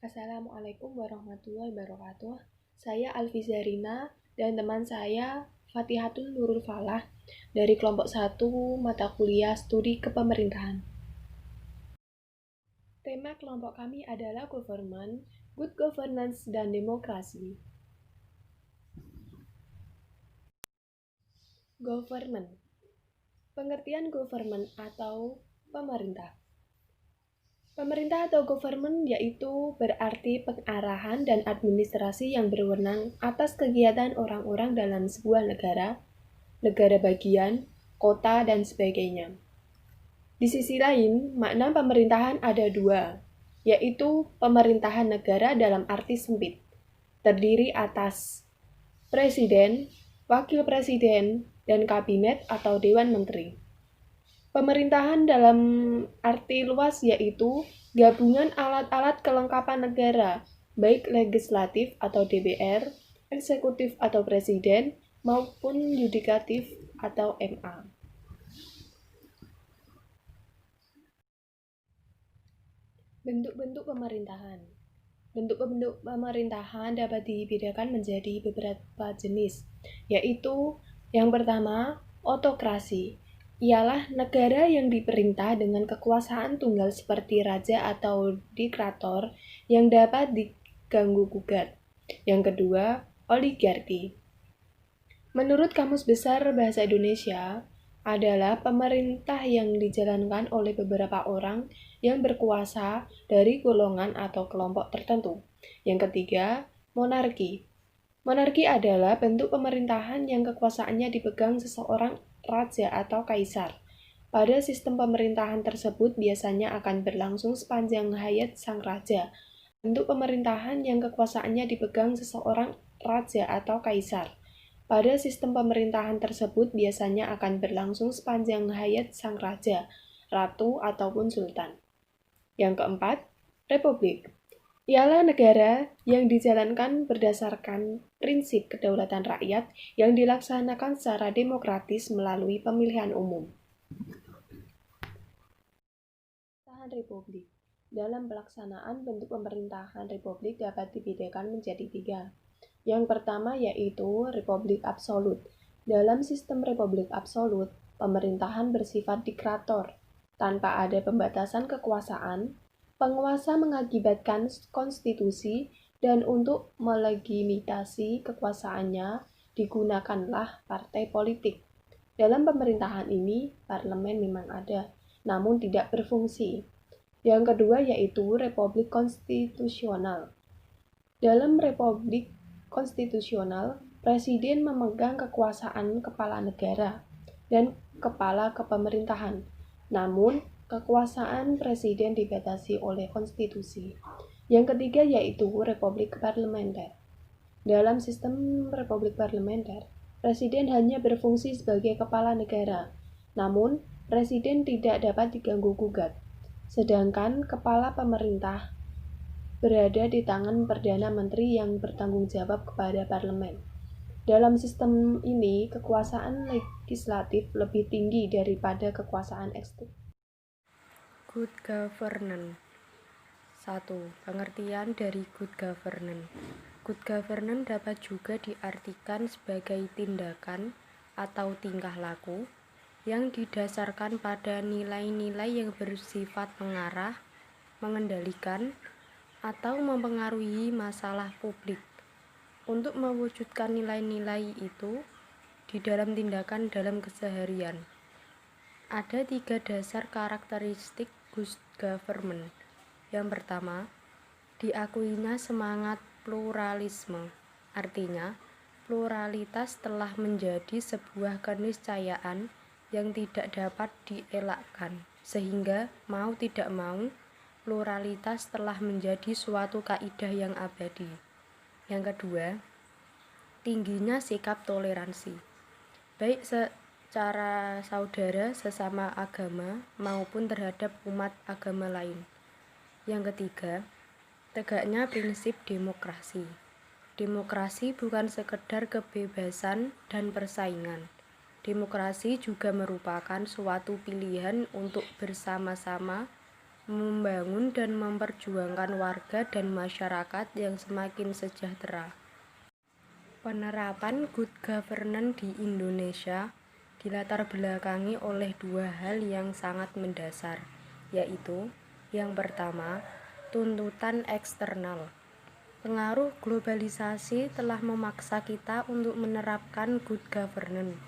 Assalamualaikum warahmatullahi wabarakatuh. Saya Alfi Zarina dan teman saya Fatihatul Nurul Falah dari kelompok 1 mata kuliah studi kepemerintahan. Tema kelompok kami adalah government, good governance, dan demokrasi. Government. Pengertian government atau pemerintah. Pemerintah atau government yaitu berarti pengarahan dan administrasi yang berwenang atas kegiatan orang-orang dalam sebuah negara, negara bagian, kota, dan sebagainya. Di sisi lain, makna pemerintahan ada dua, yaitu pemerintahan negara dalam arti sempit, terdiri atas presiden, wakil presiden, dan kabinet atau dewan menteri. Pemerintahan dalam arti luas yaitu gabungan alat-alat kelengkapan negara, baik legislatif atau DPR, eksekutif atau presiden, maupun yudikatif atau MA. Bentuk-bentuk pemerintahan. Bentuk-bentuk pemerintahan dapat dibedakan menjadi beberapa jenis, yaitu yang pertama, otokrasi. Ialah negara yang diperintah dengan kekuasaan tunggal seperti raja atau diktator yang dapat diganggu-gugat. Yang kedua, oligarki. Menurut Kamus Besar Bahasa Indonesia, adalah pemerintah yang dijalankan oleh beberapa orang yang berkuasa dari golongan atau kelompok tertentu. Yang ketiga, monarki. Monarki adalah bentuk pemerintahan yang kekuasaannya dipegang seseorang raja atau kaisar. Pada sistem pemerintahan tersebut biasanya akan berlangsung sepanjang hayat sang raja. Bentuk pemerintahan yang kekuasaannya dipegang seseorang raja atau kaisar. Pada sistem pemerintahan tersebut biasanya akan berlangsung sepanjang hayat sang raja, ratu, ataupun sultan. Yang keempat, republik. Ialah negara yang dijalankan berdasarkan prinsip kedaulatan rakyat yang dilaksanakan secara demokratis melalui pemilihan umum. Pemerintahan republik. Dalam pelaksanaan bentuk pemerintahan republik dapat dibedakan menjadi tiga. Yang pertama yaitu republik absolut. Dalam sistem republik absolut, pemerintahan bersifat diktator. Tanpa ada pembatasan kekuasaan, penguasa mengakibatkan konstitusi dan untuk melegitimasi kekuasaannya digunakanlah partai politik. Dalam pemerintahan ini, parlemen memang ada, namun tidak berfungsi. Yang kedua yaitu republik konstitusional. Dalam republik konstitusional, presiden memegang kekuasaan kepala negara dan kepala kepemerintahan. Namun, kekuasaan presiden dibatasi oleh konstitusi. Yang ketiga yaitu republik parlementer. Dalam sistem republik parlementer, presiden hanya berfungsi sebagai kepala negara. Namun, presiden tidak dapat diganggu-gugat. Sedangkan kepala pemerintah berada di tangan Perdana Menteri yang bertanggung jawab kepada parlemen. Dalam sistem ini, kekuasaan legislatif lebih tinggi daripada kekuasaan eksekutif. Good governance. 1. Pengertian dari good governance. Good governance dapat juga diartikan sebagai tindakan atau tingkah laku yang didasarkan pada nilai-nilai yang bersifat mengarah, mengendalikan, atau mempengaruhi masalah publik. Untuk mewujudkan nilai-nilai itu di dalam tindakan dalam keseharian. Ada 3 dasar karakteristik good government. Yang pertama, diakuinya semangat pluralisme. Artinya, pluralitas telah menjadi sebuah keniscayaan yang tidak dapat dielakkan, sehingga mau tidak mau, pluralitas telah menjadi suatu kaidah yang abadi. Yang kedua, tingginya sikap toleransi, baik secara saudara sesama agama maupun terhadap umat agama lain. Yang ketiga, tegaknya prinsip demokrasi. Demokrasi bukan sekedar kebebasan dan persaingan. Demokrasi juga merupakan suatu pilihan untuk bersama-sama membangun dan memperjuangkan warga dan masyarakat yang semakin sejahtera. Penerapan good governance di Indonesia dilatar belakangi oleh dua hal yang sangat mendasar, yaitu yang pertama, tuntutan eksternal. Pengaruh globalisasi telah memaksa kita untuk menerapkan good governance,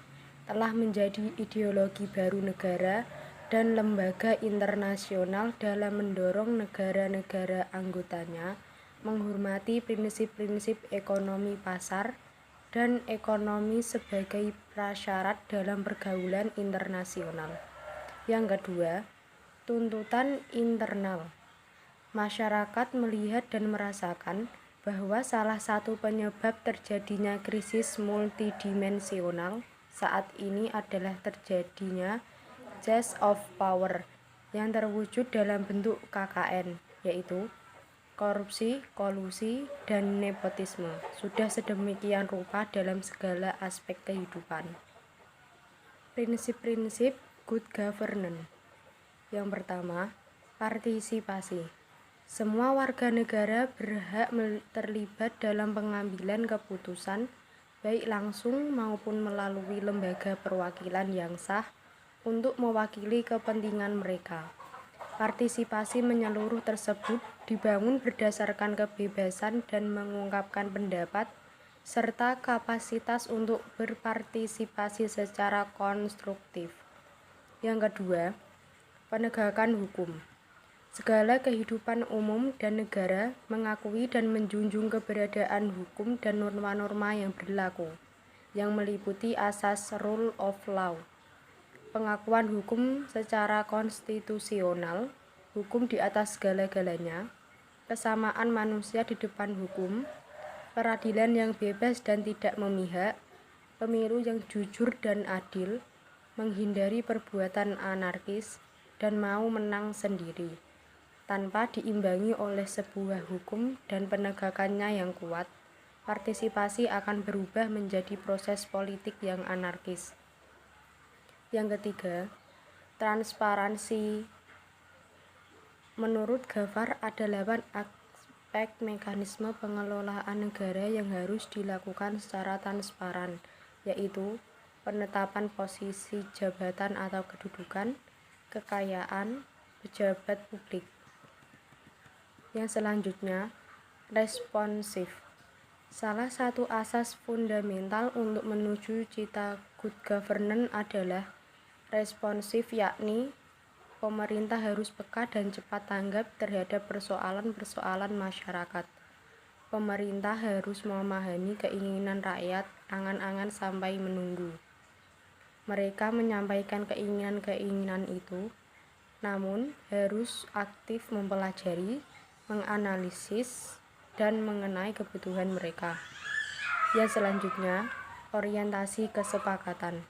telah menjadi ideologi baru negara dan lembaga internasional dalam mendorong negara-negara anggotanya menghormati prinsip-prinsip ekonomi pasar dan ekonomi sebagai prasyarat dalam pergaulan internasional. Yang kedua, tuntutan internal. Masyarakat melihat dan merasakan bahwa salah satu penyebab terjadinya krisis multidimensional saat ini adalah terjadinya chase of power yang terwujud dalam bentuk KKN, yaitu korupsi, kolusi, dan nepotisme sudah sedemikian rupa dalam segala aspek kehidupan. Prinsip-prinsip good governance. Yang pertama, partisipasi. Semua warga negara berhak terlibat dalam pengambilan keputusan, baik langsung maupun melalui lembaga perwakilan yang sah untuk mewakili kepentingan mereka. Partisipasi menyeluruh tersebut dibangun berdasarkan kebebasan dan mengungkapkan pendapat, serta kapasitas untuk berpartisipasi secara konstruktif. Yang kedua, penegakan hukum. Segala kehidupan umum dan negara mengakui dan menjunjung keberadaan hukum dan norma-norma yang berlaku, yang meliputi asas rule of law, pengakuan hukum secara konstitusional, hukum di atas segala-galanya, kesamaan manusia di depan hukum, peradilan yang bebas dan tidak memihak, pemilu yang jujur dan adil, menghindari perbuatan anarkis, dan mau menang sendiri tanpa diimbangi oleh sebuah hukum dan penegakannya yang kuat. Partisipasi akan berubah menjadi proses politik yang anarkis. Yang ketiga, transparansi. Menurut Gafar, ada 8 aspek mekanisme pengelolaan negara yang harus dilakukan secara transparan, yaitu penetapan posisi jabatan atau kedudukan, kekayaan pejabat publik. Yang selanjutnya, responsif. Salah satu asas fundamental untuk menuju cita good governance adalah responsif, yakni pemerintah harus peka dan cepat tanggap terhadap persoalan-persoalan masyarakat. Pemerintah harus memahami keinginan rakyat, angan-angan sampai menunggu. Mereka menyampaikan keinginan-keinginan itu, namun harus aktif mempelajari, menganalisis, dan mengenai kebutuhan mereka. Yang selanjutnya, orientasi kesepakatan.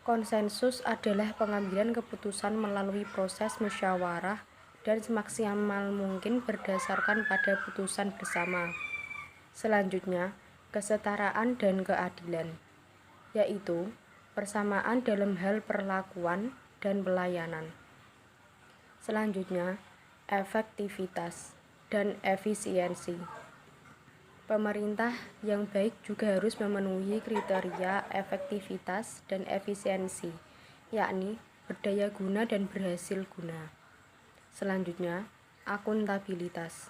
Konsensus adalah pengambilan keputusan melalui proses musyawarah dan semaksimal mungkin berdasarkan pada putusan bersama. Selanjutnya, kesetaraan dan keadilan, yaitu persamaan dalam hal perlakuan dan pelayanan. Selanjutnya, efektivitas dan efisiensi. Pemerintah yang baik juga harus memenuhi kriteria efektivitas dan efisiensi, yakni berdaya guna dan berhasil guna. Selanjutnya, akuntabilitas.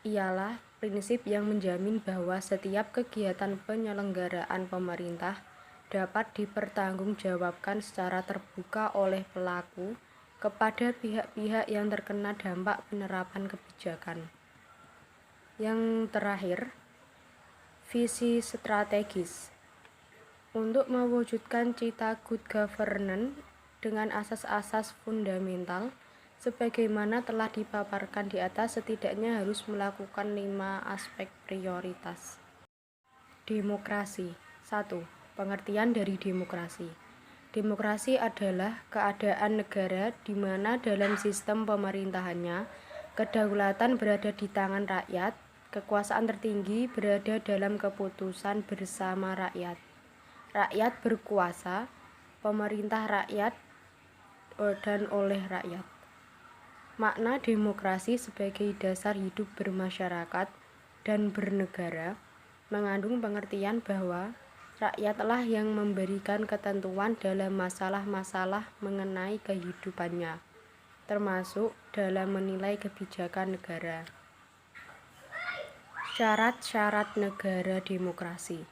Ialah prinsip yang menjamin bahwa setiap kegiatan penyelenggaraan pemerintah dapat dipertanggungjawabkan secara terbuka oleh pelaku kepada pihak-pihak yang terkena dampak penerapan kebijakan. Yang terakhir, visi strategis. Untuk mewujudkan cita good governance dengan asas-asas fundamental sebagaimana telah dipaparkan di atas, setidaknya harus melakukan 5 aspek prioritas. Demokrasi. 1. Pengertian dari demokrasi. Demokrasi adalah keadaan negara di mana dalam sistem pemerintahannya, kedaulatan berada di tangan rakyat, kekuasaan tertinggi berada dalam keputusan bersama rakyat. Rakyat berkuasa, pemerintah rakyat dan oleh rakyat. Makna demokrasi sebagai dasar hidup bermasyarakat dan bernegara mengandung pengertian bahwa rakyatlah yang memberikan ketentuan dalam masalah-masalah mengenai kehidupannya, termasuk dalam menilai kebijakan negara. Syarat-syarat negara demokrasi.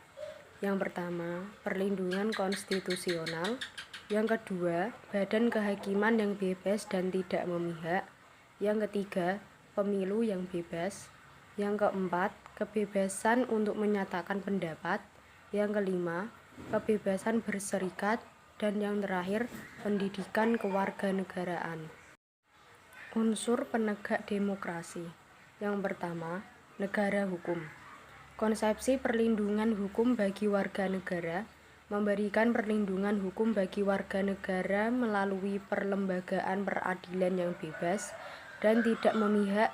Yang pertama, perlindungan konstitusional. Yang kedua, badan kehakiman yang bebas dan tidak memihak. Yang ketiga, pemilu yang bebas. Yang keempat, kebebasan untuk menyatakan pendapat. Yang kelima, kebebasan berserikat. Dan yang terakhir, pendidikan kewarganegaraan. Unsur penegak demokrasi. Yang pertama, negara hukum. Konsepsi perlindungan hukum bagi warga negara memberikan perlindungan hukum bagi warga negara melalui perlembagaan peradilan yang bebas dan tidak memihak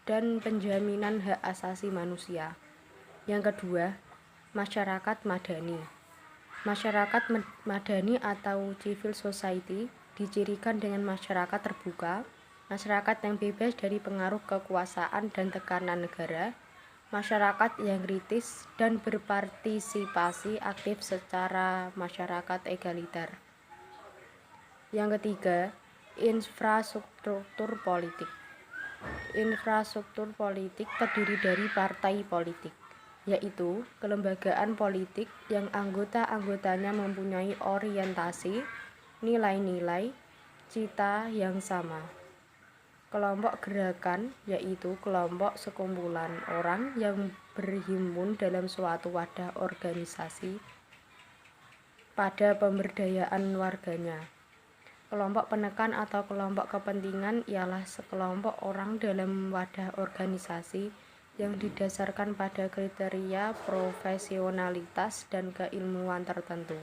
dan penjaminan hak asasi manusia. Yang kedua, masyarakat madani. Masyarakat madani atau civil society dicirikan dengan masyarakat terbuka, masyarakat yang bebas dari pengaruh kekuasaan dan tekanan negara, masyarakat yang kritis dan berpartisipasi aktif secara masyarakat egaliter. Yang ketiga, infrastruktur politik. Infrastruktur politik terdiri dari partai politik, yaitu kelembagaan politik yang anggota-anggotanya mempunyai orientasi, nilai-nilai, cita yang sama. Kelompok gerakan, yaitu kelompok sekumpulan orang yang berhimpun dalam suatu wadah organisasi pada pemberdayaan warganya. Kelompok penekan atau kelompok kepentingan ialah sekelompok orang dalam wadah organisasi yang didasarkan pada kriteria profesionalitas dan keilmuan tertentu.